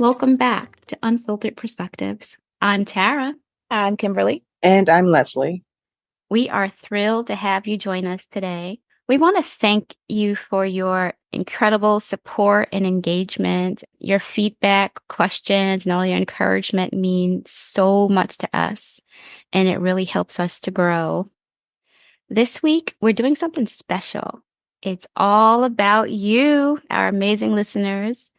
Welcome back to Unfiltered Perspectives. I'm Tara. I'm Kimberly. And I'm Leslie. We are thrilled to have you join us today. We want to thank you for your incredible support and engagement. Your feedback, questions, and all your encouragement mean so much to us, and it really helps us to grow. This week, we're doing something special. It's all about you, our amazing listeners.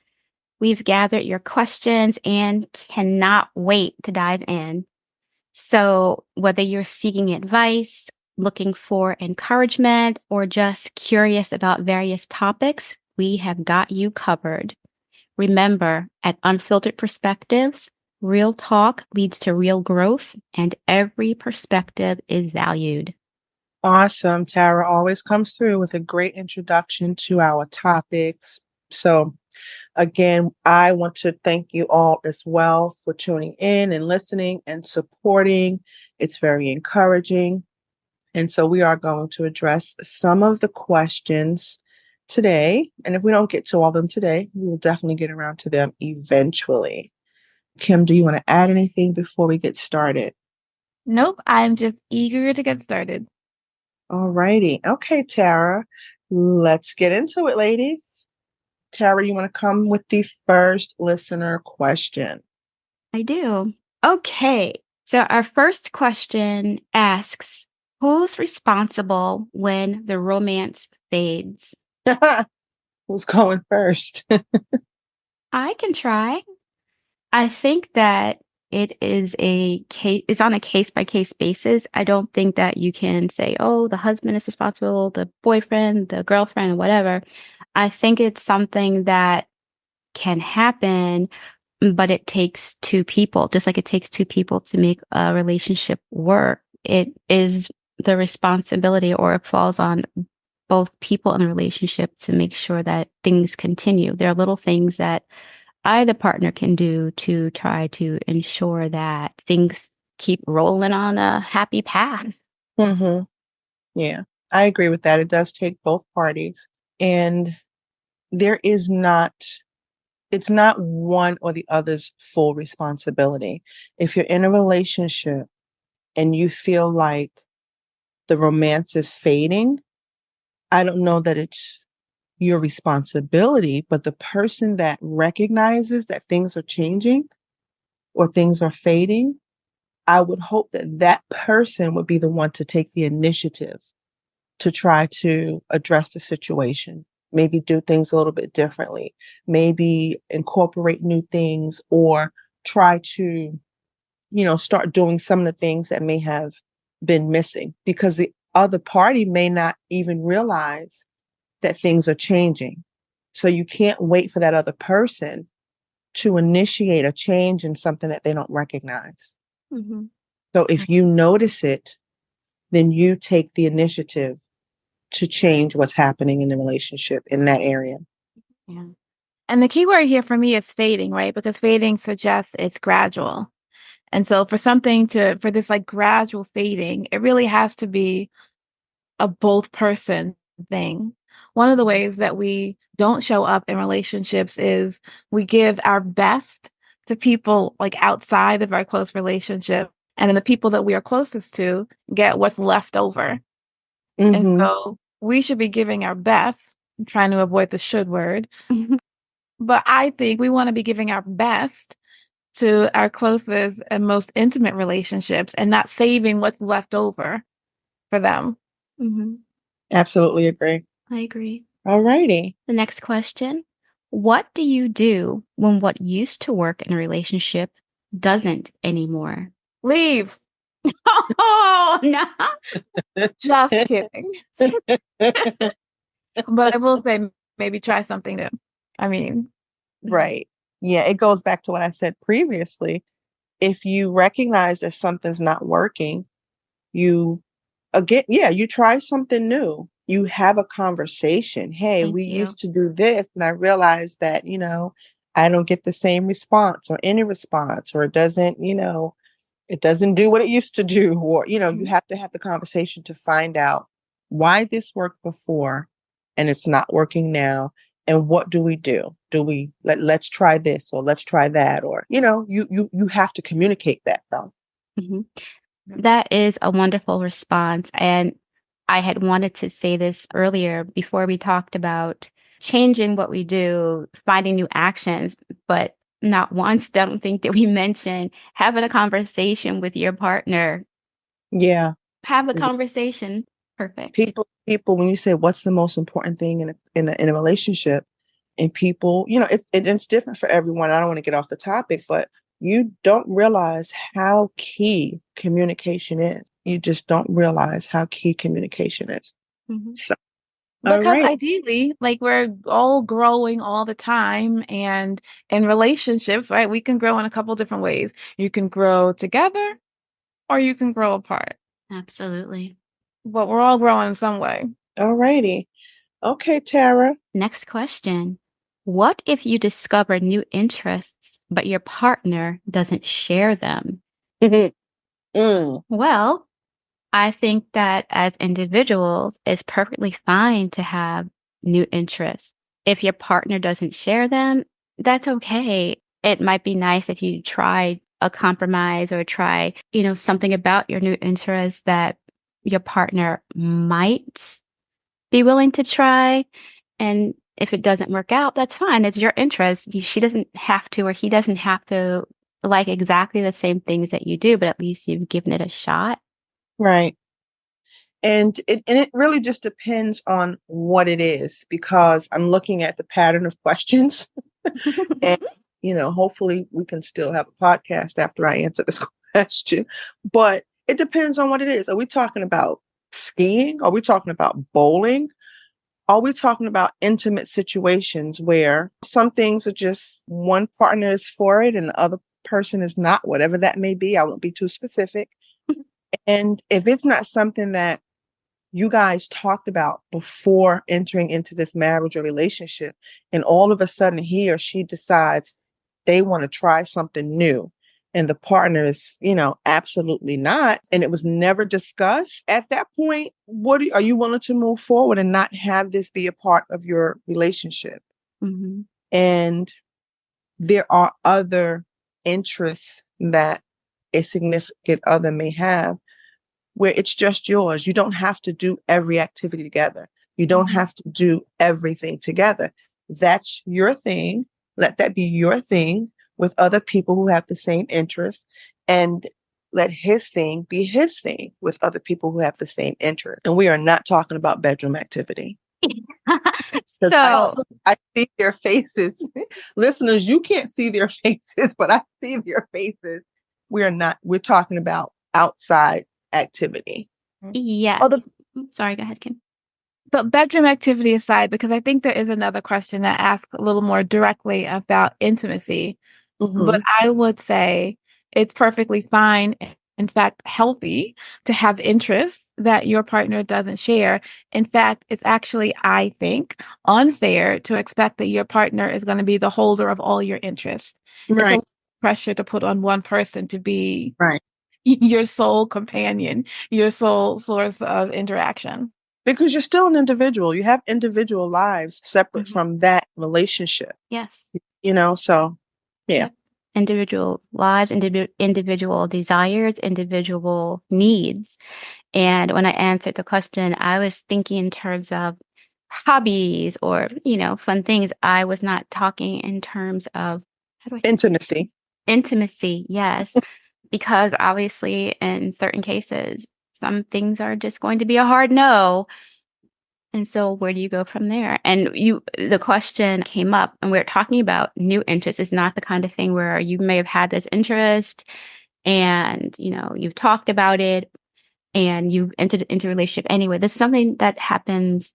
We've gathered your questions and cannot wait to dive in. So whether you're seeking advice, looking for encouragement, or just curious about various topics, we have got you covered. Remember, at Unfiltered Perspectives, real talk leads to real growth, and every perspective is valued. Awesome. Tara always comes through with a great introduction to our topics. So, again, I want to thank you all as well for tuning in and listening and supporting. It's very encouraging. And so, we are going to address some of the questions today. And if we don't get to all of them today, we will definitely get around to them eventually. Kim, do you want to add anything before we get started? Nope, I'm just eager to get started. All righty. Okay, Tara, let's get into it, ladies. Tara, you want to come with the first listener question? I do. Okay. So our first question asks, who's responsible when the romance fades? Who's going first? I can try. I think that it's on a case by case basis. I don't think that you can say, oh, the husband is responsible, the boyfriend, the girlfriend, whatever. I think it's something that can happen, but it takes two people, just like it takes two people to make a relationship work. It is the responsibility, or it falls on both people in a relationship to make sure that things continue. There are little things that either partner can do to try to ensure that things keep rolling on a happy path. Mm-hmm. Yeah, I agree with that. It does take both parties. And it's not one or the other's full responsibility. If you're in a relationship and you feel like the romance is fading, I don't know that it's your responsibility, but the person that recognizes that things are changing or things are fading, I would hope that that person would be the one to take the initiative to try to address the situation, maybe do things a little bit differently, maybe incorporate new things or try to, start doing some of the things that may have been missing because the other party may not even realize that things are changing. So you can't wait for that other person to initiate a change in something that they don't recognize. Mm-hmm. So if you notice it, then you take the initiative to change what's happening in the relationship in that area. Yeah. And the key word here for me is fading, right? Because fading suggests it's gradual. And so for this like gradual fading, it really has to be a both person thing. One of the ways that we don't show up in relationships is we give our best to people like outside of our close relationship. And then the people that we are closest to get what's left over. And Mm-hmm. so we should be giving our best. I'm trying to avoid the should word. But I think we want to be giving our best to our closest and most intimate relationships and not saving what's left over for them. Mm-hmm. Absolutely agree. I agree. All righty. The next question. What do you do when what used to work in a relationship doesn't anymore? Leave. Oh, no. Just kidding. But I will say maybe try something new. I mean, Right. Yeah, it goes back to what I said previously. If you recognize that something's not working, you you try something new. You have a conversation. Hey, Thank we you. used to do this, and I realized that, I don't get the same response or any response, or it doesn't do what it used to do. Or, you have to have the conversation to find out why this worked before and it's not working now. And what do we do? Do we let's try this or let's try that, or you have to communicate that though. Mhm. That is a wonderful response. And I had wanted to say this earlier before we talked about changing what we do, finding new actions, but not once don't think that we mentioned having a conversation with your partner. Yeah. Have the conversation. Perfect. People, when you say what's the most important thing in a relationship, and people, it's different for everyone. I don't want to get off the topic, but you don't realize how key communication is. You just don't realize how key communication is. Mhm. So, all Because right. ideally, like we're all growing all the time, and in relationships, right, we can grow in a couple different ways. You can grow together or you can grow apart, Absolutely. but we're all growing in some way. All righty. Okay, Tara. Next question. What if you discover new interests, but your partner doesn't share them? Mm. Well, I think that as individuals, it's perfectly fine to have new interests. If your partner doesn't share them, that's okay. It might be nice if you try a compromise or try, something about your new interests that your partner might be willing to try. And if it doesn't work out, that's fine. It's your interest. She doesn't have to, or he doesn't have to like exactly the same things that you do, but at least you've given it a shot. Right. And it really just depends on what it is, because I'm looking at the pattern of questions. And, hopefully we can still have a podcast after I answer this question. But it depends on what it is. Are we talking about skiing? Are we talking about bowling? Are we talking about intimate situations where some things are just one partner is for it and the other person is not, whatever that may be? I won't be too specific. And if it's not something that you guys talked about before entering into this marriage or relationship, and all of a sudden he or she decides they want to try something new, and the partner is, absolutely not, and it was never discussed, at that point, are you willing to move forward and not have this be a part of your relationship? Mhm. And there are other interests that a significant other may have where it's just yours. You don't have to do every activity together. You don't Mhm. have to do everything together. That's your thing. Let that be your thing with other people who have the same interests, and let his thing be his thing with other people who have the same interest. And we are not talking about bedroom activity. Because So, I see their faces. Listeners, you can't see their faces, but I see their faces. We're talking about outside activity. yeah. Oh, Sorry, go ahead, Kim. the bedroom activity aside, because I think there is another question that asks a little more directly about intimacy. But Mm-hmm. I would say it's perfectly fine, in fact, healthy to have interests that your partner doesn't share. In fact, it's actually, I think, unfair to expect that your partner is going to be the holder of all your interests. It's a Right. lot of pressure to put on one person to be Right. your sole companion, your sole source of interaction. Because you're still an individual. You have individual lives separate Mhm. from that relationship, Yes. so yeah. Yep. Individual lives, individual desires, individual needs. And when I answered the question, I was thinking in terms of hobbies or, fun things. I was not talking in terms of, how do I say, Intimacy. intimacy. Yes. Because obviously in certain cases, some things are just going to be a hard no. And so where do you go from there? And the question came up and we're talking about new interests. It's not the kind of thing where you may have had this interest and, you've talked about it and you entered into a relationship anyway. This is something that happens.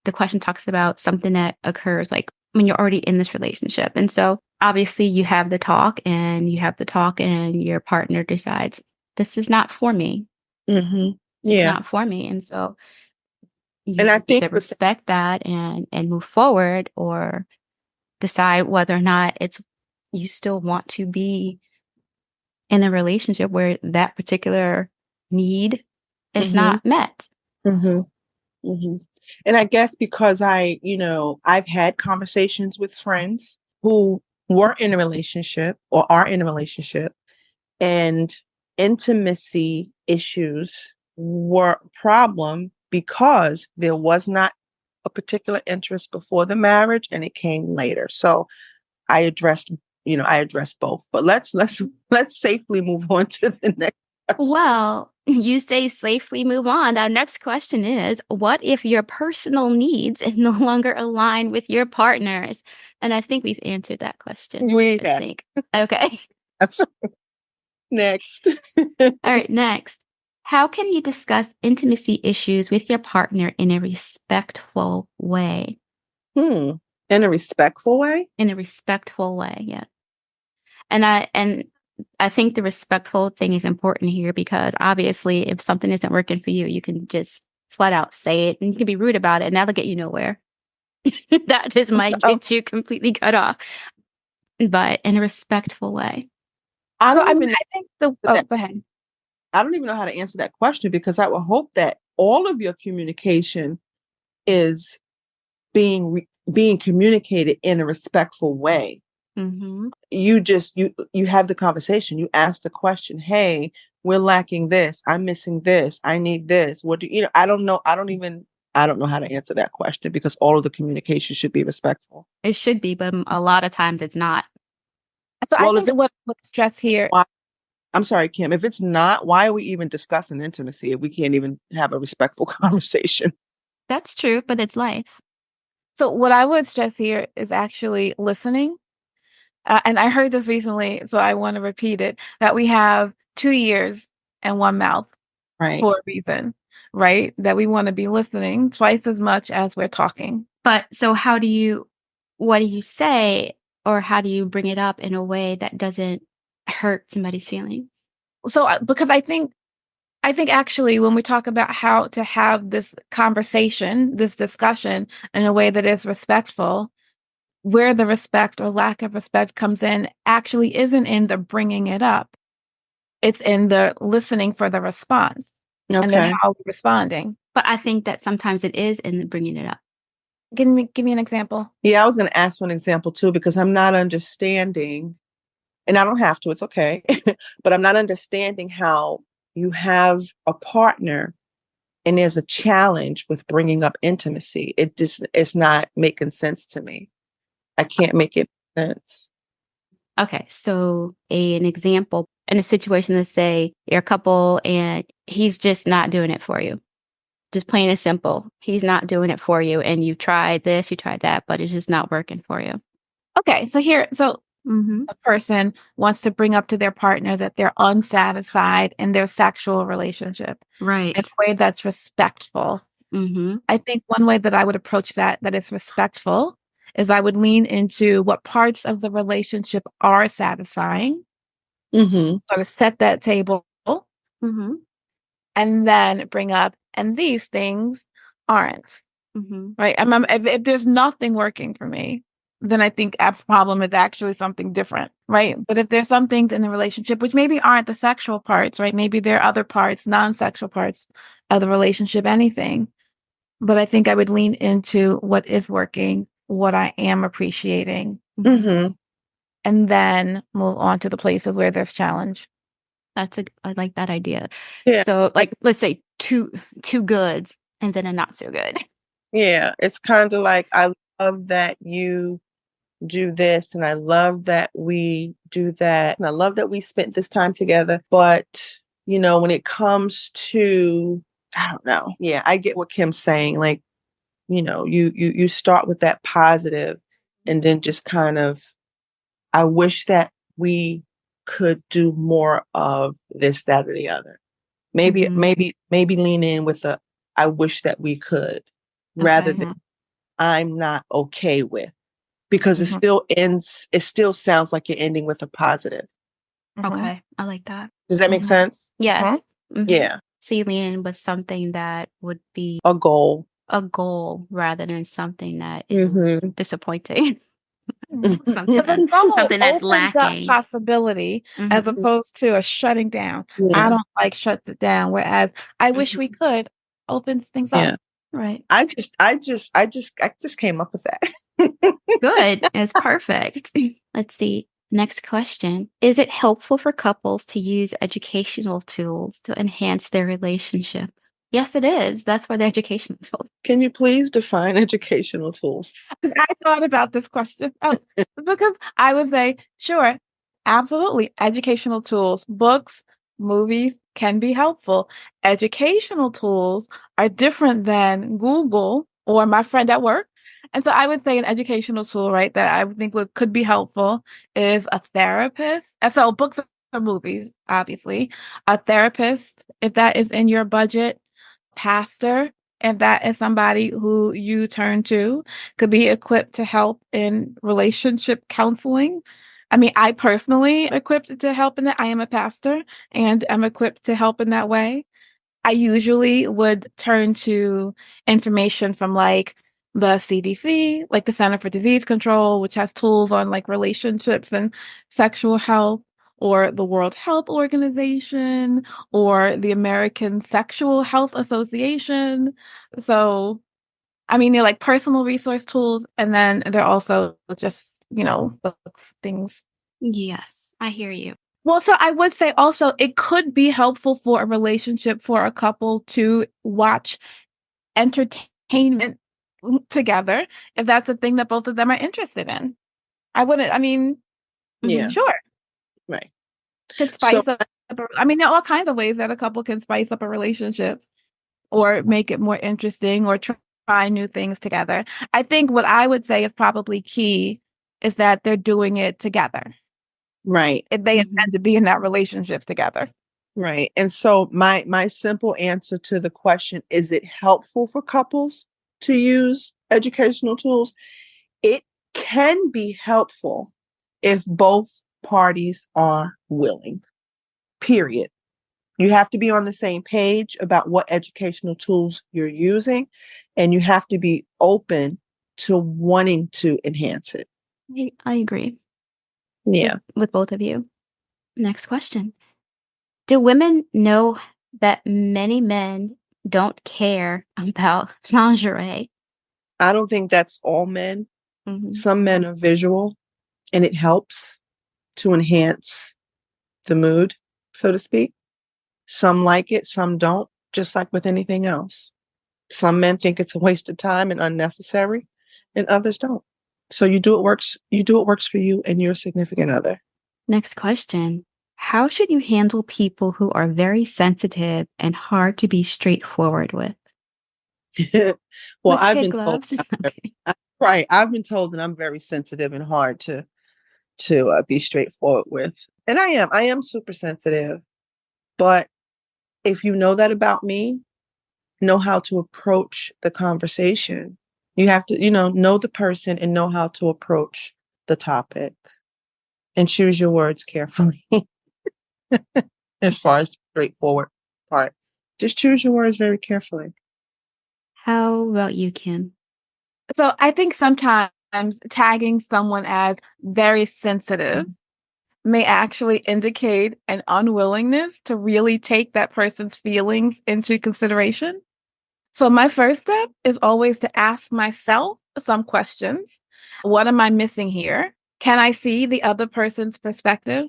The question talks about something that occurs like when you're already in this relationship. And so obviously you have the talk and your partner decides this is not for me. Mm-hmm. It's Yeah. not for me. And so And I you think either respect that and move forward or decide whether or not you still want to be in a relationship where that particular need is mm-hmm. not met. Mm-hmm. Mm-hmm. And I guess because I've had conversations with friends who were in a relationship or are in a relationship, and intimacy issues were a problem because there was not a particular interest before the marriage and it came later. So I addressed, I addressed both. But let's safely move on to the next question. Well, you say safely move on. Our next question is, what if your personal needs no longer align with your partner's? And I think we've answered that question. We I have. think. Okay. Next. All right, next. How can you discuss intimacy issues with your partner in a respectful way? In a respectful way? In a respectful way, yeah. And I think the respectful thing is important here because obviously if something isn't working for you, you can just flat out say it and you can be rude about it and that'll get you nowhere. That just might get you completely cut off. But in a respectful way. I So, don't I even mean, know I think the, that. go ahead. I don't even know how to answer that question because I would hope that all of your communication is being communicated in a respectful way. Mm-hmm. You have the conversation. You ask the question, "Hey, we're lacking this. I'm missing this. I need this. What do you know?" I don't know. I don't know how to answer that question because all of the communication should be respectful. It should be, but a lot of times it's not. So I Well, think what's stressed here. I'm sorry, Kim. If it's not, why are we even discussing intimacy if we can't even have a respectful conversation? That's true, but it's life. So what I would stress here is actually listening. And I heard this recently, so I want to repeat it, that we have 2 ears and one mouth Right. for a reason, right? That we want to be listening twice as much as we're talking. But so what do you say or how do you bring it up in a way that doesn't hurt somebody's feelings? So because I think actually when we talk about how to have this conversation, this discussion in a way that is respectful, where the respect or lack of respect comes in actually isn't in the bringing it up. It's in the listening for the response and then Okay. how we're responding. But I think that sometimes it is in bringing it up. Give me an example. Yeah, I was going to ask one example too because I'm not understanding, and I don't have to, it's okay, but I'm not understanding how you have a partner and there's a challenge with bringing up intimacy. It's not making sense to me. I can't make it sense. Okay, so an example in a situation, let's say you're a couple and he's just not doing it for you. Just plain and simple. He's not doing it for you. And you tried this, you tried that, but it's just not working for you. Okay, so a person wants to bring up to their partner that they're unsatisfied in their sexual relationship. Right. In a way that's respectful. I think one way that I would approach that is respectful is I would lean into what parts of the relationship are satisfying. Sort of set that table and then bring up, and these things aren't. Right? If there's nothing working for me, then I think our problem is actually something different, right? But if there's some things in the relationship which maybe aren't the sexual parts, right? Maybe there are other parts, non-sexual parts of the relationship, anything. But I think I would lean into what is working, what I am appreciating, and then move on to the places where there's challenge. I like that idea. Yeah. So like, let's say two goods and then a not so good. Yeah. It's kind of like, I love that you do this and I love that we do that. And I love that we spent this time together. But, when it comes to, I don't know. Yeah, I get what Kim's saying. Like, you start with that positive and then just kind of, I wish that we could do more of this, that, or the other. Maybe lean in with I wish that we could rather than I'm not okay with, because it still sounds like you're ending with a positive. Okay. I like that. Does that make sense? Yeah. Yeah. So you lean in with something that would be A goal rather than something that is disappointing. Something that's lacking. Possibility as opposed to a shutting down. Yeah. I don't like shuts it down. Whereas I wish we could opens things up. Right. I just came up with that. Good. It's perfect. Let's see. Next question. Is it helpful for couples to use educational tools to enhance their relationship? Yes, it is. That's why they're educational tools. Can you please define educational tools? I thought about this question. Because I would say, sure, absolutely. Educational tools, books, movies can be helpful. Educational tools are different than Google or my friend at work. And so I would say an educational tool, right, that I would think could be helpful is a therapist. And so books or movies, obviously. A therapist, if that is in your budget, pastor, if that is somebody who you turn to, could be equipped to help in relationship counseling. I mean, I personally equipped to help in that. I am a pastor and I'm equipped to help in that way. I usually would turn to information from like the CDC, like the Center for Disease Control, which has tools on like relationships and sexual health, or the World Health Organization, or the American Sexual Health Association. So, I mean, they're like personal resource tools, and then they're also just, books, things. Yes, I hear you. Well, so I would say also it could be helpful for a relationship for a couple to watch entertainment together if that's a thing that both of them are interested in. I mean, Yeah, sure, right. could So spice up. I mean, there are all kinds of ways that a couple can spice up a relationship or make it more interesting or try new things together. I think what I would say is probably key is that they're doing it together right, if they intend to be in that relationship together. right. And so my simple answer to the question, is it helpful for couples to use educational tools? It can be helpful if both parties are willing. Period. You have to be on the same page about what educational tools you're using, and you have to be open to wanting to enhance it. I agree Yeah. with both of you. Next question. Do women know that many men don't care about lingerie? I don't think that's all men. Mhm. Some men are visual, and it helps to enhance the mood, so to speak. Some like it, some don't, just like with anything else. Some men think it's a waste of time and unnecessary, and others don't. So you do what works for you and your significant other. Next question. How should you handle people who are very sensitive and hard to be straightforward with? Well, With I've kid been told gloves. Okay. right. I've been told that I'm very sensitive and hard to be straightforward with, and I am super sensitive. But if you know that about me, know how to approach the conversation. You have to, know the person and know how to approach the topic, and choose your words carefully. As far as the straightforward part, just choose your words very carefully. How about you, Kim? So I think sometimes tagging someone as very sensitive may actually indicate an unwillingness to really take that person's feelings into consideration. So my first step is always to ask myself some questions. What am I missing here? Can I see the other person's perspective?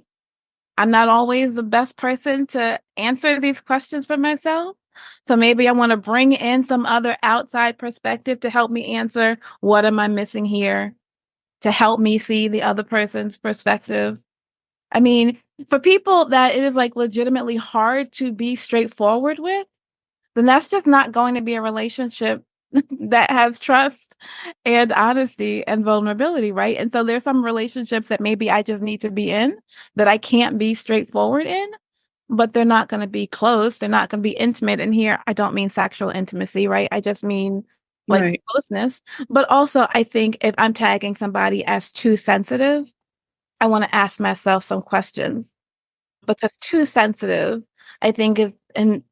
I'm not always the best person to answer these questions for myself. So maybe I want to bring in some other outside perspective to help me answer what am I missing here, to help me see the other person's perspective. I mean, for people that it is like legitimately hard to be straightforward with, then that's just not going to be a relationship that has trust and honesty and vulnerability, right? And so there's some relationships that maybe I just need to be in that I can't be straightforward in, but they're not going to be close. They're not going to be intimate. And here, I don't mean sexual intimacy, right? I just mean like Right. closeness. But also, I think if I'm tagging somebody as too sensitive, I want to ask myself some questions because too sensitive, I think is, and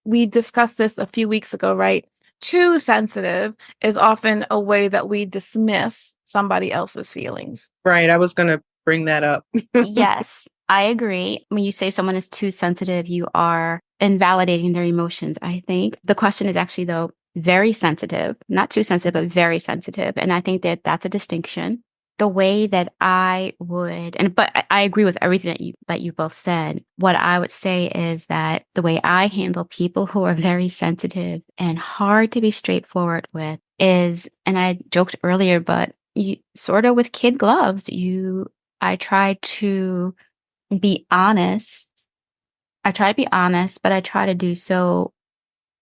we discussed this a few weeks ago, right? Too sensitive is often a way that we dismiss somebody else's feelings. Right. I was going to bring that up. Yes, I agree. When you say someone is too sensitive, you are invalidating their emotions, I think. The question is actually, though, very sensitive, not too sensitive, but very sensitive. And I think that that's a distinction. The way that I would, but I agree with everything that you both said. What I would say is that the way I handle people who are very sensitive and hard to be straightforward with is, and I joked earlier, but you sort of with kid gloves, I try to be honest. I try to be honest, but I try to do so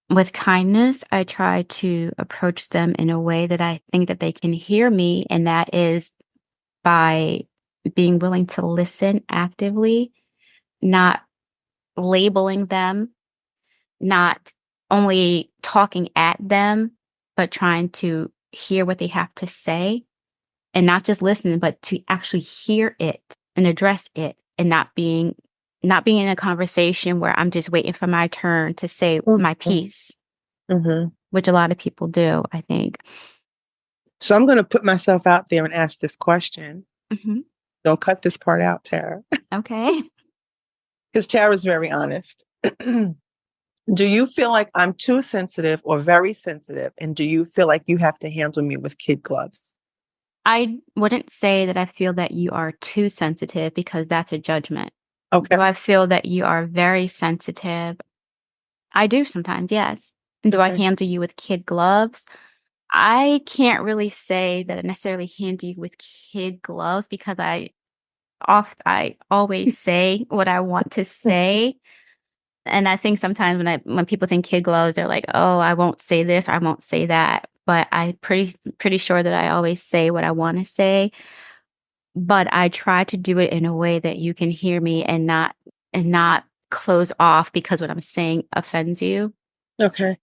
with kindness. I try to approach them in a way that I think that they can hear me, and that is by being willing to listen actively, not labeling them, not only talking at them, but trying to hear what they have to say and not just listen, but to actually hear it and address it and not being in a conversation where I'm just waiting for my turn to say my piece, which a lot of people do, I think. So I'm going to put myself out there and ask this question. Don't cut this part out, Tara. Okay. Because Tara's very honest. Do you feel like I'm too sensitive or very sensitive? And do you feel like you have to handle me with kid gloves? I wouldn't say that I feel that you are too sensitive because that's a judgment. Okay. Do I feel that you are very sensitive? I do sometimes, yes. Do I handle you with kid gloves? I can't really say that I necessarily handle you with kid gloves because I always say what I want to say. And I think sometimes when people think kid gloves, they're like, oh, I won't say this, or I won't say that. But I'm pretty sure that I always say what I want to say. But I try to do it in a way that you can hear me and not close off because what I'm saying offends you. Okay.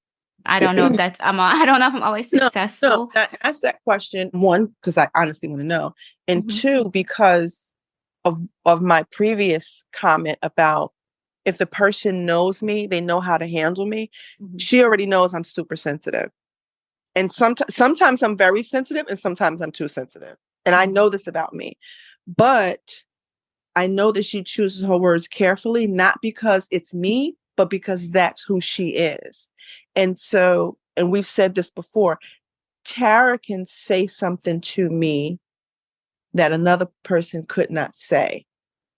I don't know if I don't know if I'm always successful. No, I asked that question, one, because I honestly want to know. And two, because of my previous comment about if the person knows me, they know how to handle me. She already knows I'm super sensitive. And sometimes I'm very sensitive and sometimes I'm too sensitive. And I know this about me. But I know that she chooses her words carefully, not because it's me, but because that's who she is. And so, and we've said this before, Tara can say something to me that another person could not say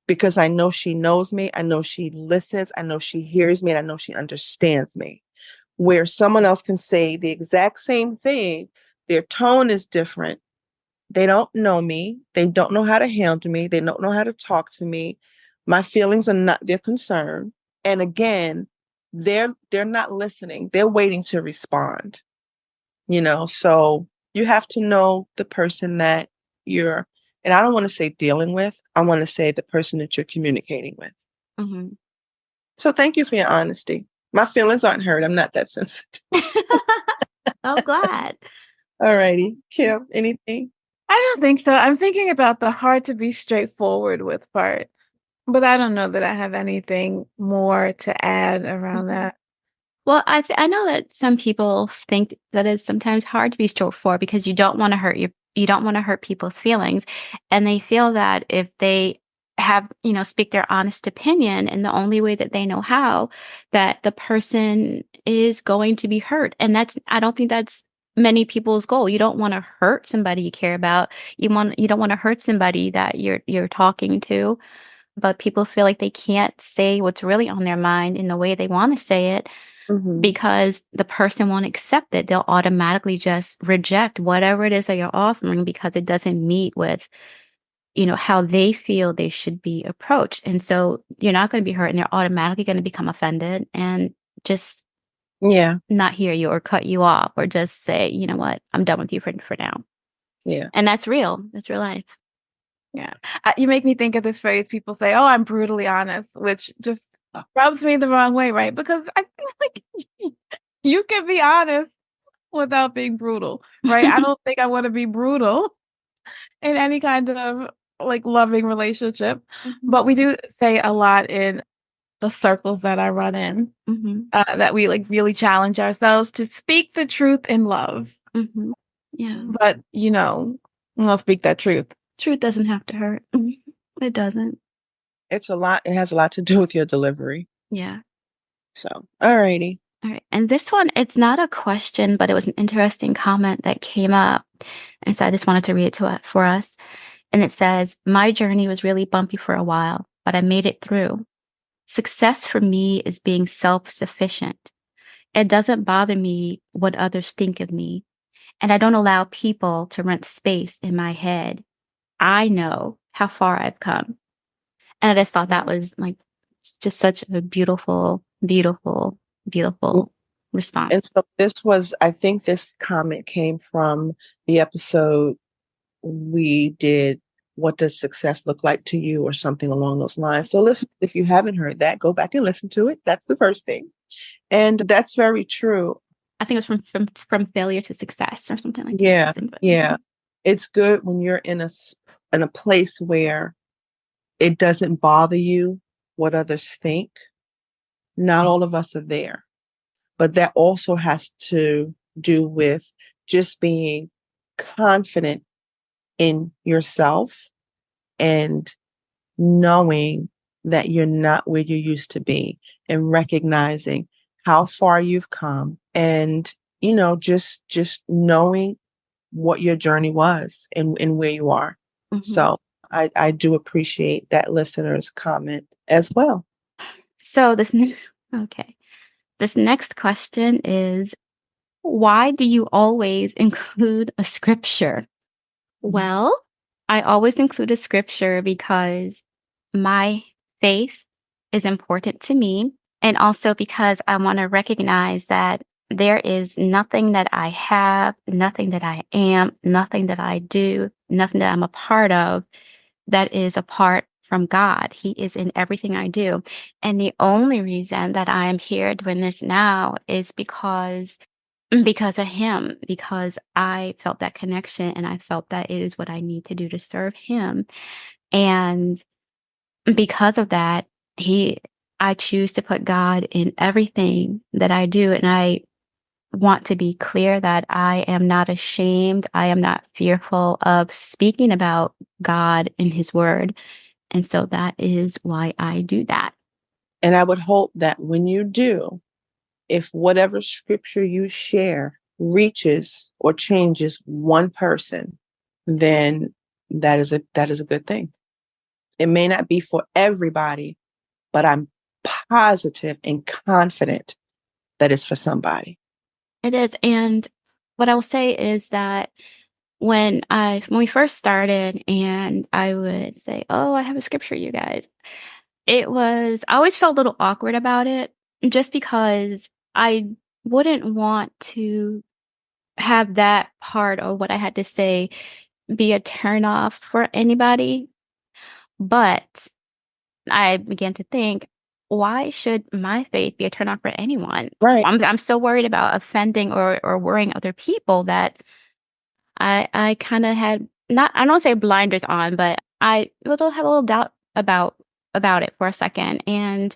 because I know she knows me. I know she listens. I know she hears me and I know she understands me. Where someone else can say the exact same thing, their tone is different. They don't know me. They don't know how to handle me. They don't know how to talk to me. My feelings are not their concern. And again, they're not listening. They're waiting to respond. So you have to know the person that you're, and I don't want to say dealing with, I want to say the person that you're communicating with. So thank you for your honesty. My feelings aren't hurt. I'm not that sensitive. Oh, glad. All righty. Kim, anything? I don't think so. I'm thinking about the hard to be straightforward with part, but I don't know that I have anything more to add around that. Well, I know that some people think that it's sometimes hard to be straightforward because you don't want to hurt people's feelings, and they feel that if they speak their honest opinion in the only way that they know how, that the person is going to be hurt. And I don't think that's many people's goal. You don't want to hurt somebody you care about. You don't want to hurt somebody that you're talking to, but people feel like they can't say what's really on their mind in the way they want to say it because the person won't accept it. They'll automatically just reject whatever it is that you're offering because it doesn't meet with, how they feel they should be approached. And so you're not going to be hurt and they're automatically going to become offended and just not hear you or cut you off or just say, you know what, I'm done with you for now. Yeah. And that's real. That's real life. Yeah. You make me think of this phrase people say, oh, I'm brutally honest, which just rubs me the wrong way, right? Because I feel like you can be honest without being brutal, right? I don't think I want to be brutal in any kind of like loving relationship. But we do say a lot in the circles that I run in that we like really challenge ourselves to speak the truth in love. Yeah. But, we'll speak that truth. Truth doesn't have to hurt. It doesn't. It's a lot. It has a lot to do with your delivery. Yeah. So, all righty. All right. And this one, it's not a question, but it was an interesting comment that came up. And so I just wanted to read it for us. And it says, my journey was really bumpy for a while, but I made it through. Success for me is being self-sufficient. It doesn't bother me what others think of me. And I don't allow people to rent space in my head. I know how far I've come. And I just thought that was like just such a beautiful, beautiful, beautiful response. And so I think this comment came from the episode we did, What Does Success Look Like to You, or something along those lines. So listen, if you haven't heard that, go back and listen to it. That's the first thing. And that's very true. I think it was from failure to success or something like Yeah. that. Yeah. It's good when you're in a place where it doesn't bother you what others think. Not all of us are there, but that also has to do with just being confident in yourself and knowing that you're not where you used to be, and recognizing how far you've come, and just knowing what your journey was and where you are. Mm-hmm. So I do appreciate that listener's comment as well. So this next question is, why do you always include a scripture? Well, I always include a scripture because my faith is important to me, and also because I want to recognize that there is nothing that I have, nothing that I am, nothing that I do, nothing that I'm a part of that is apart from God. He is in everything I do. And the only reason that I am here doing this now is because of him, because I felt that connection and I felt that it is what I need to do to serve him. And because of that, I choose to put God in everything that I do. And I want to be clear that I am not ashamed. I am not fearful of speaking about God and his word. And so that is why I do that. And I would hope that when you do, if whatever scripture you share reaches or changes one person, then that is a good thing. It may not be for everybody, but I'm positive and confident that it's for somebody. It is. And what I will say is that when we first started and I would say, oh, I have a scripture, you guys, I always felt a little awkward about it, just because I wouldn't want to have that part of what I had to say be a turnoff for anybody. But I began to think, why should my faith be a turnoff for anyone? Right. I'm so worried about offending or worrying other people that I kind of had not, I don't say blinders on, but I had a little doubt about it for a second. And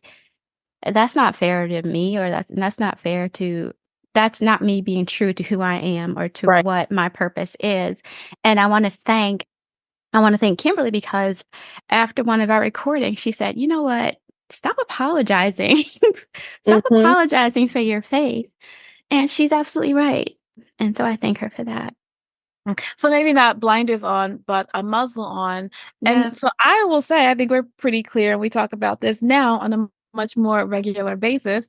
that's not fair to me, or that's not fair to, that's not me being true to who I am or to Right. what my purpose is. And I want to thank Kimberly, because after one of our recordings, she said, you know what? Stop apologizing. Stop Mm-hmm. apologizing for your faith. And she's absolutely right. And so I thank her for that. So maybe not blinders on, but a muzzle on. Yeah. And so I will say, I think we're pretty clear, and we talk about this now on a much more regular basis.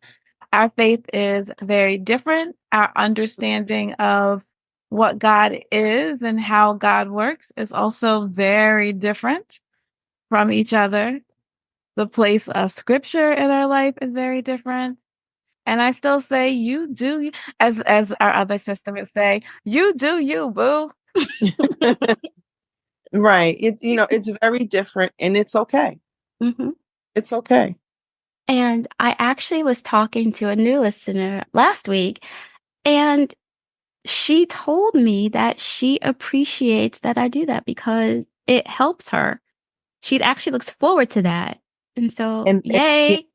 Our faith is very different. Our understanding of what God is and how God works is also very different from each other. The place of scripture in our life is very different. And I still say, you do you, as our other sister would say, you do you, boo. Right. It's very different, and it's okay. Mm-hmm. It's okay. And I actually was talking to a new listener last week, and she told me that she appreciates that I do that because it helps her. She actually looks forward to that. And so, Yeah, yay.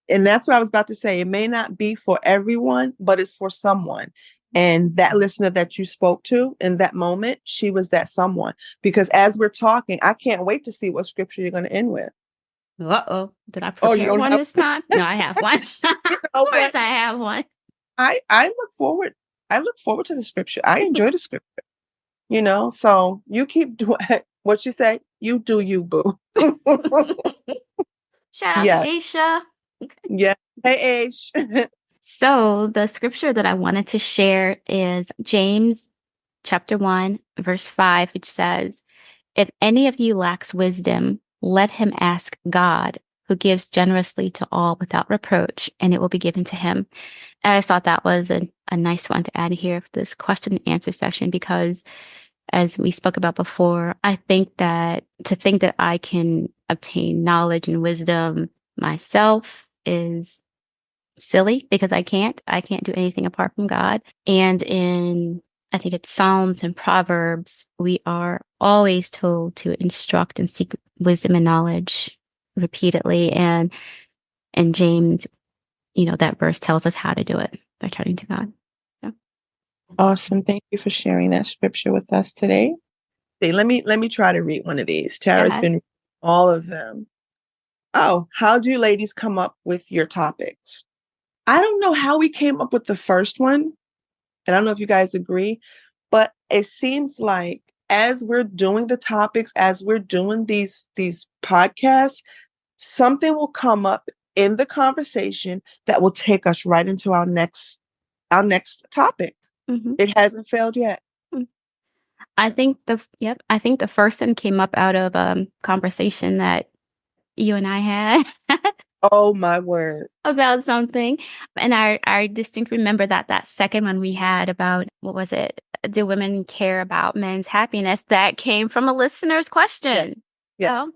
and that's what I was about to say. It may not be for everyone, but it's for someone. And that listener that you spoke to in that moment, she was that someone. Because as we're talking, I can't wait to see what scripture you're going to end with. Uh-oh. Did I Oh, you prepare don't one have this time? No, I have one. Of oh, course but I have one. I look forward. I look forward to the scripture. I enjoy the scripture. So you keep doing what you say. You do you, boo. Shout out to Yeah. Aisha. Yeah. Hey, Ash. So the scripture that I wanted to share is James chapter 1, verse 5, which says, "If any of you lacks wisdom, let him ask God, who gives generously to all without reproach, and it will be given to him." And I thought that was a nice one to add here for this question and answer session because, as we spoke about before, I think that to think that I can obtain knowledge and wisdom myself is silly because I can't. I can't do anything apart from God. And I think it's Psalms and Proverbs, we are always told to instruct and seek wisdom and knowledge repeatedly. And James, that verse tells us how to do it by turning to God. Yeah. Awesome. Thank you for sharing that scripture with us today. Okay, let me try to read one of these. Tara's been reading all of them. Oh, how do you ladies come up with your topics? I don't know how we came up with the first one. And I don't know if you guys agree, but it seems like as we're doing the topics, as we're doing these podcasts, something will come up in the conversation that will take us right into our next topic. Mm-hmm. It hasn't failed yet. I think the first one came up out of conversation that you and I had. Oh my word. About something. And I distinctly remember that second one we had about, what was it? Do women care about men's happiness? That came from a listener's question. Yeah. Oh,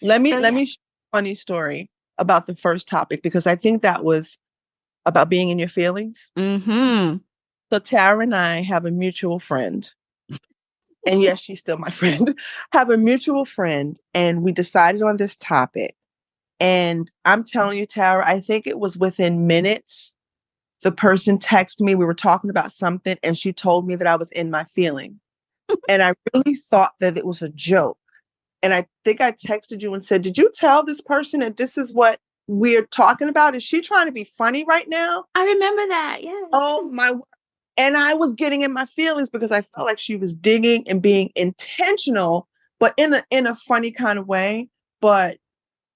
Let me so share a funny story about the first topic because I think that was about being in your feelings. Mm-hmm. So Tara and I have a mutual friend. And yes, she's still my friend. Have a mutual friend, and we decided on this topic. And I'm telling you, Tara, I think it was within minutes. The person texted me. We were talking about something, and she told me that I was in my feeling. And I really thought that it was a joke. And I think I texted you and said, "Did you tell this person that this is what we're talking about? Is she trying to be funny right now?" I remember that. Yeah. Oh my. And I was getting in my feelings because I felt like she was digging and being intentional, but in a funny kind of way. But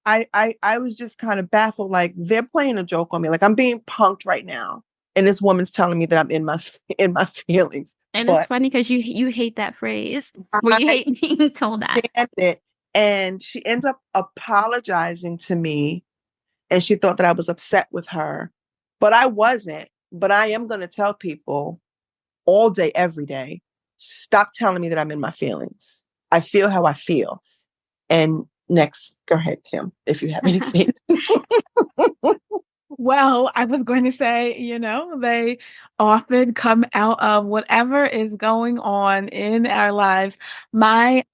I was just kind of baffled, like they're playing a joke on me. Like I'm being punked right now. And this woman's telling me that I'm in my feelings. And it's But funny because you hate that phrase where you I hate being told that. stand it. And she ends up apologizing to me. And she thought that I was upset with her. But I wasn't. But I am going to tell people all day, every day, stop telling me that I'm in my feelings. I feel how I feel. And next, go ahead, Kim, if you have anything. Well, I was going to say, they often come out of whatever is going on in our lives. My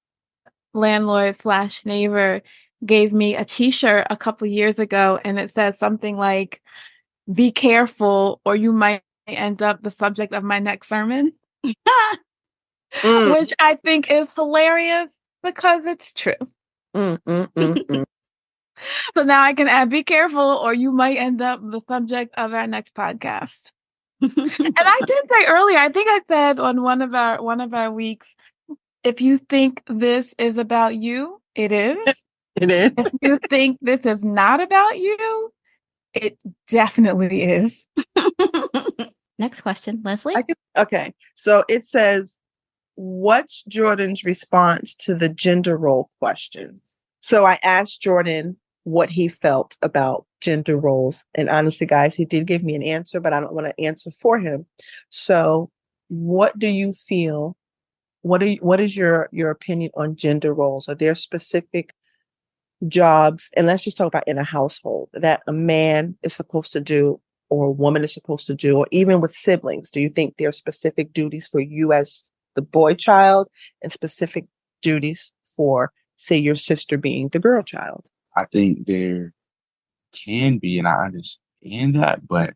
landlord slash neighbor gave me a t-shirt a couple years ago, and it says something like, "Be careful, or you might end up the subject of my next sermon," which I think is hilarious because it's true. So now I can add, "Be careful, or you might end up the subject of our next podcast." And I did say earlier, I think I said on one of our weeks, if you think this is about you, it is. It is. If you think this is not about you, it definitely is. Next question, Leslie. Okay. So it says, what's Jordan's response to the gender role questions? So I asked Jordan what he felt about gender roles. And honestly, guys, he did give me an answer, but I don't want to answer for him. So what do you feel? What is your opinion on gender roles? Are there specific jobs, and let's just talk about in a household, that a man is supposed to do or a woman is supposed to do, or even with siblings? Do you think there are specific duties for you as the boy child and specific duties for, say, your sister being the girl child? I think there can be, and I understand that, but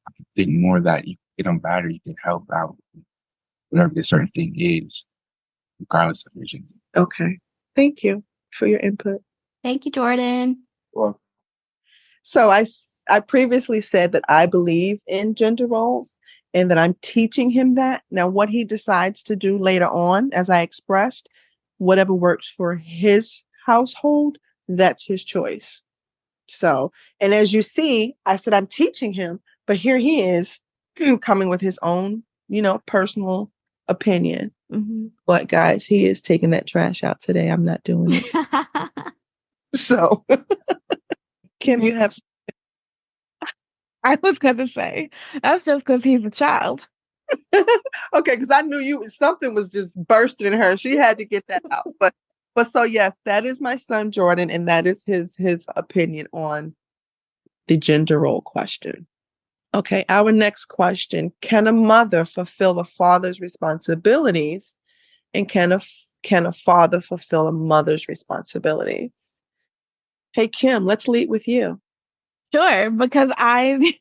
I think more that you get them better, you can help out with whatever the certain thing is, regardless of your gender. Okay. Thank you for your input. Thank you, Jordan. Well, So I previously said that I believe in gender roles and that I'm teaching him that. Now, what he decides to do later on, as I expressed, whatever works for his household, that's his choice. So, and as you see, I said I'm teaching him, but here he is coming with his own, personal opinion. Mhm. But guys, he is taking that trash out today. I'm not doing it. So, Kim, you have. I was going to say, that's just because he's a child. Okay, because I knew something was just bursting in her. She had to get that out. But so yes, that is my son Jordan, and that is his opinion on the gender role question. Okay, our next question: can a mother fulfill a father's responsibilities, and can a father fulfill a mother's responsibilities? Hey Kim, let's lead with you. Sure, because I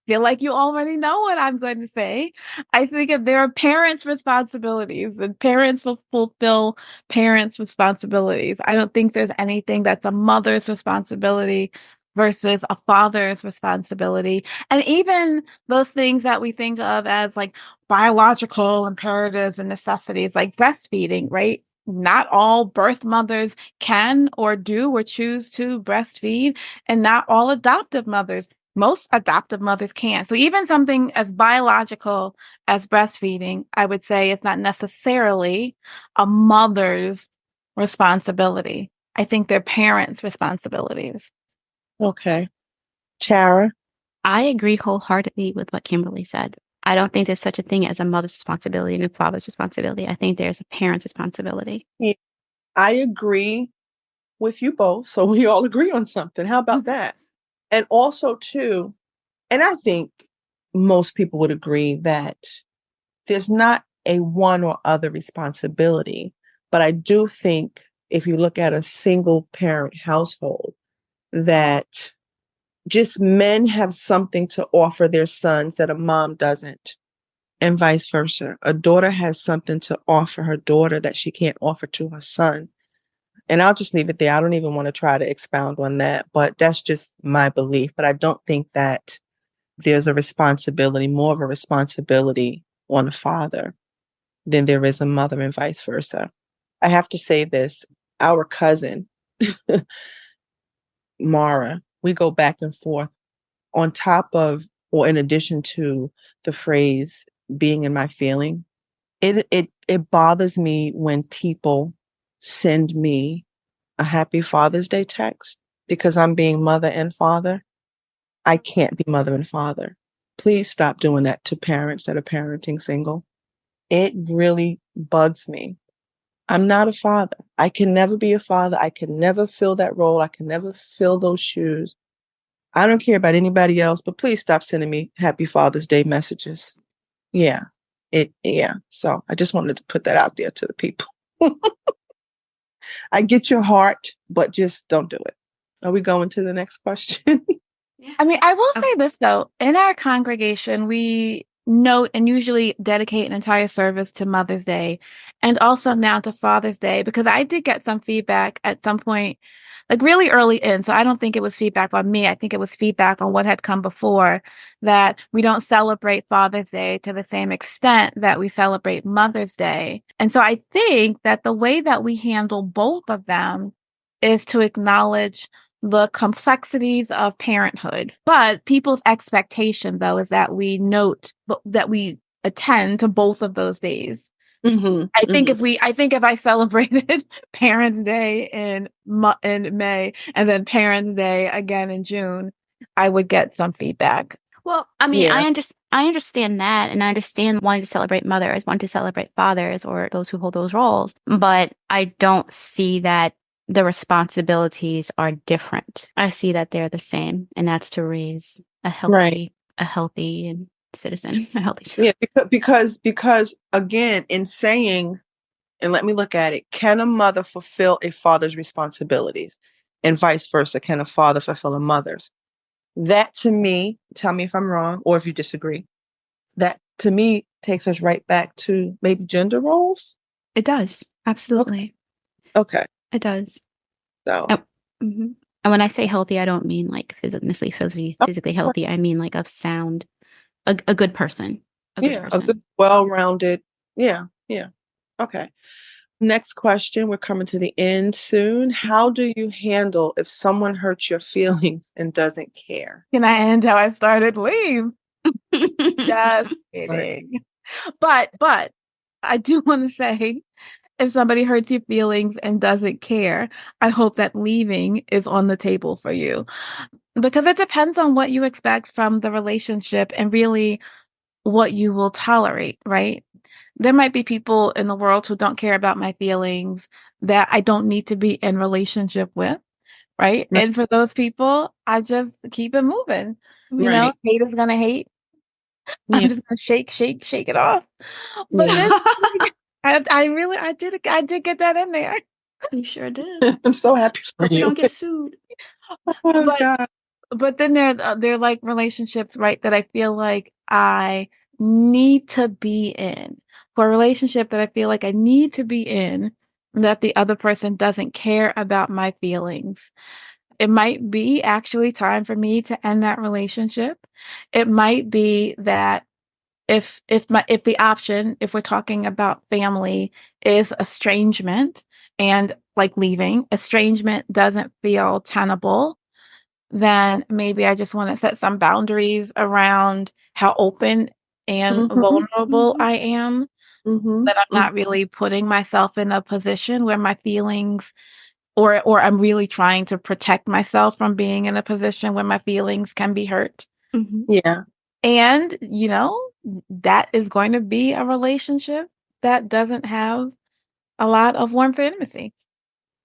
feel like you already know what I'm going to say. I think if there are parents' responsibilities and parents will fulfill parents' responsibilities. I don't think there's anything that's a mother's responsibility versus a father's responsibility. And even those things that we think of as like biological imperatives and necessities, like breastfeeding, right? Not all birth mothers can or do or choose to breastfeed, and not all adoptive mothers. Most adoptive mothers can. So even something as biological as breastfeeding, I would say it's not necessarily a mother's responsibility. I think they're parents' responsibilities. Okay. Tara? I agree wholeheartedly with what Kimberly said. I don't think there's such a thing as a mother's responsibility and a father's responsibility. I think there's a parent's responsibility. Yeah, I agree with you both. So we all agree on something. How about that? And also, too, and I think most people would agree that there's not a one or other responsibility. But I do think if you look at a single parent household, that just men have something to offer their sons that a mom doesn't, and vice versa. A daughter has something to offer her daughter that she can't offer to her son. And I'll just leave it there. I don't even want to try to expound on that, but that's just my belief. But I don't think that there's more of a responsibility on a father than there is a mother, and vice versa. I have to say this, our cousin, Mara, we go back and forth on top of, or in addition to the phrase being in my feeling. It bothers me when people send me a happy Father's Day text because I'm being mother and father. I can't be mother and father. Please stop doing that to parents that are parenting single. It really bugs me. I'm not a father. I can never be a father. I can never fill that role. I can never fill those shoes. I don't care about anybody else, but please stop sending me happy Father's Day messages. Yeah. Yeah. So I just wanted to put that out there to the people. I get your heart, but just don't do it. Are we going to the next question? I mean, I will say this though, in our congregation, we note and usually dedicate an entire service to Mother's Day and also now to Father's Day, because I did get some feedback at some point, like really early in. So I don't think it was feedback on me. I think it was feedback on what had come before, that we don't celebrate Father's Day to the same extent that we celebrate Mother's Day. And so I think that the way that we handle both of them is to acknowledge the complexities of parenthood. But people's expectation, though, is that we note that we attend to both of those days. Mm-hmm, I think if I celebrated Parents' Day in May and then Parents' Day again in June, I would get some feedback. Well, I mean, yeah. I understand that, and I understand wanting to celebrate mothers, wanting to celebrate fathers, or those who hold those roles. But I don't see that the responsibilities are different. I see that they're the same, and that's to raise Right. a healthy and citizen, a healthy child. Yeah. Because again, in saying, and let me look at it, can a mother fulfill a father's responsibilities? And vice versa, can a father fulfill a mother's? That to me, tell me if I'm wrong or if you disagree, that to me takes us right back to maybe gender roles. It does. Absolutely. Okay. It does. So Oh, mhm. And when I say healthy, I don't mean like physically Oh, healthy. I mean like of sound, a good person, a good yeah, a good, person. well-rounded. Yeah, yeah. Okay. Next question. We're coming to the end soon. How do you handle if someone hurts your feelings and doesn't care? Can I end how I started? Leave. Just Right. kidding. But I do want to say, if somebody hurts your feelings and doesn't care, I hope that leaving is on the table for you, because it depends on what you expect from the relationship and really what you will tolerate, right? There might be people in the world who don't care about my feelings that I don't need to be in relationship with, right? Right. And for those people, I just keep it moving. Right. Hate is gonna hate. I'm Yeah. just gonna shake it off. But Yeah. then I did get that in there. You sure did. I'm so happy for Hope we you. don't get sued. Oh But God. then there are like relationships, right, that I feel like I need to be in. For a relationship that I feel like I need to be in, that the other person doesn't care about my feelings. It might be actually time for me to end that relationship. It might be that if the option, if we're talking about family, is estrangement and like leaving, estrangement doesn't feel tenable, then maybe I just want to set some boundaries around how open and Mm-hmm. vulnerable Mhm. I am, Mm-hmm. that I'm not really putting myself in a position where my feelings, or I'm really trying to protect myself from being in a position where my feelings can be hurt. Mhm. Yeah. And, that is going to be a relationship that doesn't have a lot of warmth or intimacy.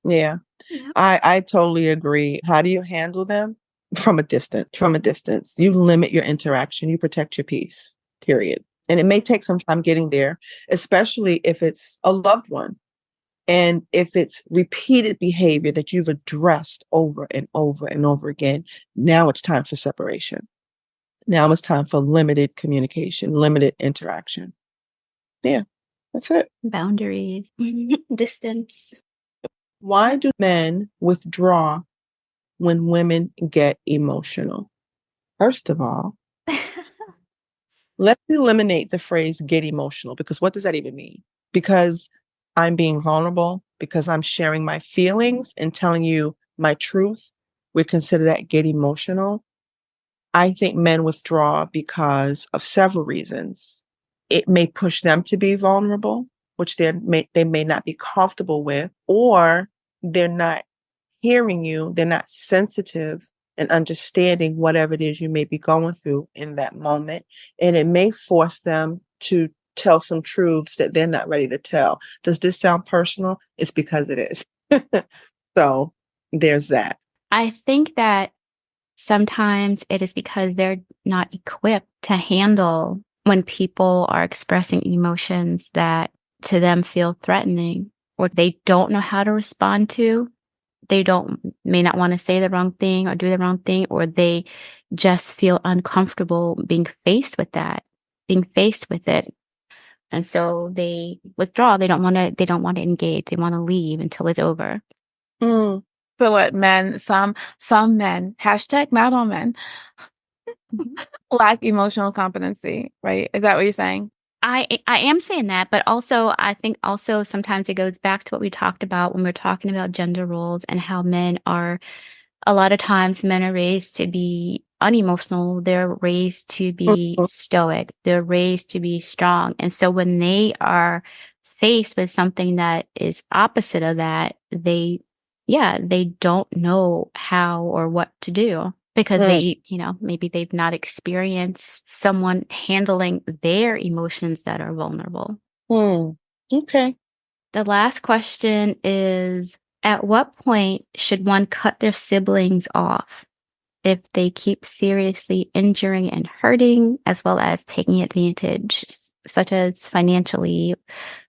Yeah. Yeah. I totally agree. How do you handle them? From a distance. From a distance. You limit your interaction. You protect your peace. Period. And it may take some time getting there, especially if it's a loved one. And if it's repeated behavior that you've addressed over and over and over again, now it's time for separation. Now it's time for limited communication, limited interaction. Yeah, that's it. Boundaries, distance. Why do men withdraw when women get emotional? First of all, let's eliminate the phrase get emotional, because what does that even mean? Because I'm being vulnerable, because I'm sharing my feelings and telling you my truth, we consider that get emotional. I think men withdraw because of several reasons. It may push them to be vulnerable, which they may not be comfortable with, or they're not hearing you, they're not sensitive and understanding whatever it is you may be going through in that moment. And it may force them to tell some truths that they're not ready to tell. Does this sound personal? It's because it is. So there's that. I think that sometimes it is because they're not equipped to handle when people are expressing emotions that to them feel threatening or they don't know how to respond to. They don't, may not want to say the wrong thing or do the wrong thing, or they just feel uncomfortable being faced with that, being faced with it. And so they withdraw. They don't want to engage. They want to leave until it's over. Mm, So what men, some men, hashtag not all men, Mhm. lack emotional competency, right? Is that what you're saying? I am saying that, but also I think also sometimes it goes back to what we talked about when we're talking about gender roles and how a lot of times men are raised to be unemotional. They're raised to be mhm, stoic. They're raised to be strong. And so when they are faced with something that is opposite of that, they don't know how or what to do because mm, maybe they've not experienced someone handling their emotions that are vulnerable. mm. Okay. The last question is, at what point should one cut their siblings off if they keep seriously injuring and hurting, as well as taking advantage, such as financially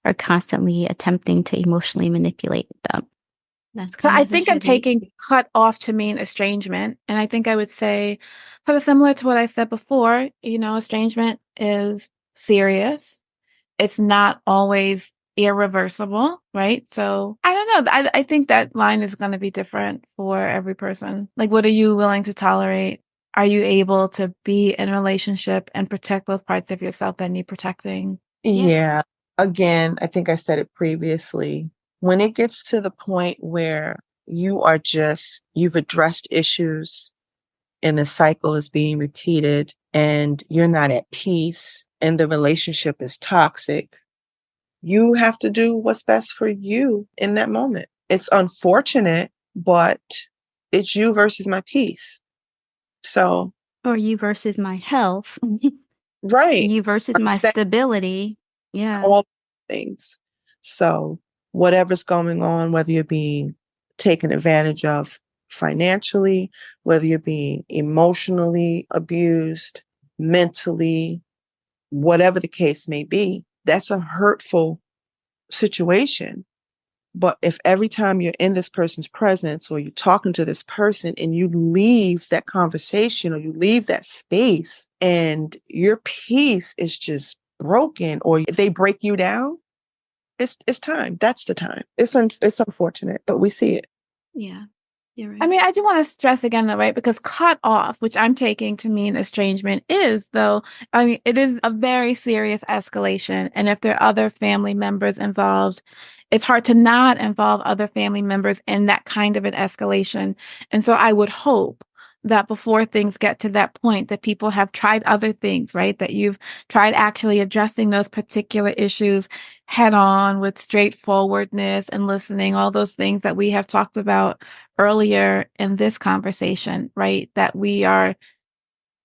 or constantly attempting to emotionally manipulate them? That's So kind I of a think I'm heavy. taking cut off to mean estrangement. And I think I would say, sort of similar to what I said before, estrangement is serious. It's not always irreversible, right? So I don't know. I think that line is going to be different for every person. Like, what are you willing to tolerate? Are you able to be in a relationship and protect those parts of yourself that need protecting? Yeah. Again, I think I said it previously. When it gets to the point where you've addressed issues and the cycle is being repeated and you're not at peace and the relationship is toxic, you have to do what's best for you in that moment. It's unfortunate, but it's you versus my peace. So, Or you versus my health. right. You versus my stability. Yeah. All things. So, whatever's going on, whether you're being taken advantage of financially, whether you're being emotionally abused, mentally, whatever the case may be, that's a hurtful situation. But if every time you're in this person's presence or you're talking to this person and you leave that conversation or you leave that space and your peace is just broken or they break you down, it's time. That's the time. It's unfortunate, but we see it. Yeah. You're right. I mean, I do want to stress again, though, right? Because cut off, which I'm taking to mean estrangement, is, though, I mean, it is a very serious escalation. And if there are other family members involved, it's hard to not involve other family members in that kind of an escalation. And so I would hope that before things get to that point, that people have tried other things, right? That you've tried actually addressing those particular issues head on with straightforwardness and listening, all those things that we have talked about earlier in this conversation, right? That we are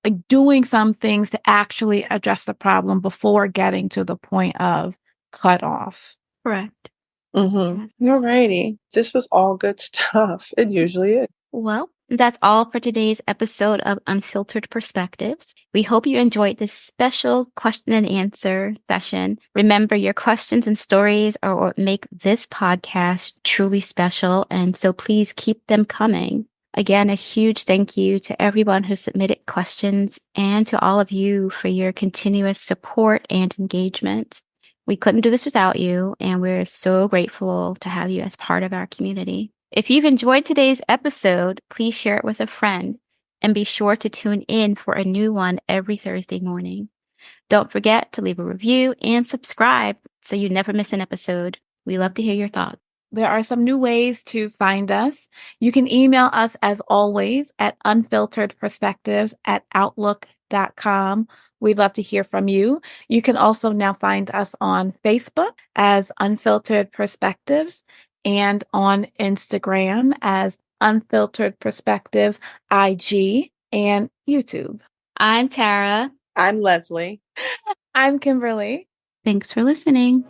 like doing some things to actually address the problem before getting to the point of cut off. Correct. You're righty. This was all good stuff. It usually is. Well, that's all for today's episode of Unfiltered Perspectives. We hope you enjoyed this special question and answer session. Remember, your questions and stories are what make this podcast truly special, and so please keep them coming. Again, a huge thank you to everyone who submitted questions and to all of you for your continuous support and engagement. We couldn't do this without you, and we're so grateful to have you as part of our community. If you've enjoyed today's episode, please share it with a friend and be sure to tune in for a new one every Thursday morning. Don't forget to leave a review and subscribe so you never miss an episode. We love to hear your thoughts. There are some new ways to find us. You can email us as always at unfilteredperspectives@outlook.com. We'd love to hear from you. You can also now find us on Facebook as Unfiltered Perspectives and on Instagram as Unfiltered Perspectives IG and YouTube. I'm Tara. I'm Leslie. I'm Kimberly. Thanks for listening.